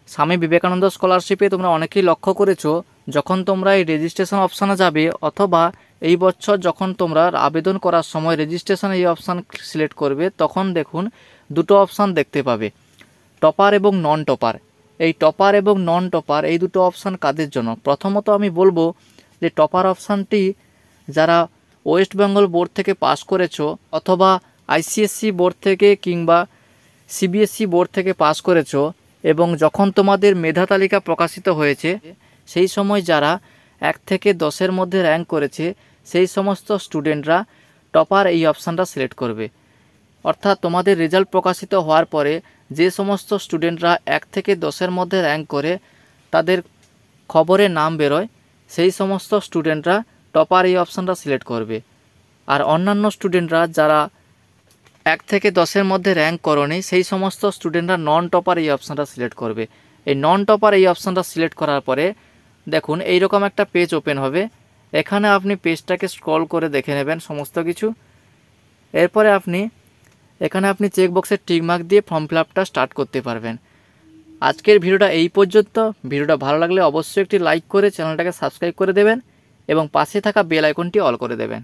স্বামী বিবেকানন্দ স্কলারশিপে তোমরা অনেকেই লক্ষ্য করেছো, যখন তোমরা এই রেজিস্ট্রেশন অপশানে যাবে অথবা এই বছর যখন তোমরা আবেদন করার সময় রেজিস্ট্রেশন এই অপশান সিলেক্ট করবে, তখন দেখুন দুটো অপশান দেখতে পাবে, টপার এবং নন টপার। এই টপার এবং নন টপার এই দুটো অপশান কাদের জন্য? প্রথমত আমি বলবো যে টপার অপশানটি যারা ওয়েস্ট বেঙ্গল বোর্ড থেকে পাস করেছো অথবা আইসিএসসি বোর্ড থেকে কিংবা সিবিএসসি বোর্ড থেকে পাস করেছো এবং যখন তোমাদের মেধা তালিকা প্রকাশিত হয়েছে সেই সময় যারা 1 থেকে 10-এর মধ্যে র্যাঙ্ক করেছে সেই সমস্ত স্টুডেন্টরা টপার এই অপশানটা সিলেক্ট করবে। অর্থাৎ তোমাদের রেজাল্ট প্রকাশিত হওয়ার পরে যে সমস্ত স্টুডেন্টরা 1 থেকে 10-এর মধ্যে র্যাঙ্ক করে তাদের খবরে নাম বেরোয়, সেই সমস্ত স্টুডেন্টরা টপার এই অপশানটা সিলেক্ট করবে। আর অন্যান্য স্টুডেন্টরা যারা 1 থেকে 10-এর মধ্যে র্যাঙ্ক করনি সেই সমস্ত স্টুডেন্টরা নন টপার এই অপশানটা সিলেক্ট করবে। এই নন টপার এই অপশানটা সিলেক্ট করার পরে দেখুন এইরকম একটা পেজ ওপেন হবে। এখানে আপনি পেজটাকে স্ক্রল করে দেখে নেবেন সমস্ত কিছু। এরপরে এখানে আপনি চেকবক্সের টিকমার্ক দিয়ে ফর্ম ফিল আপটা স্টার্ট করতে পারবেন। আজকের ভিডিওটা এই পর্যন্ত। ভিডিওটা ভালো লাগলে অবশ্যই একটি লাইক করে চ্যানেলটাকে সাবস্ক্রাইব করে দেবেন এবং পাশে থাকা বেল আইকনটি অল করে দেবেন।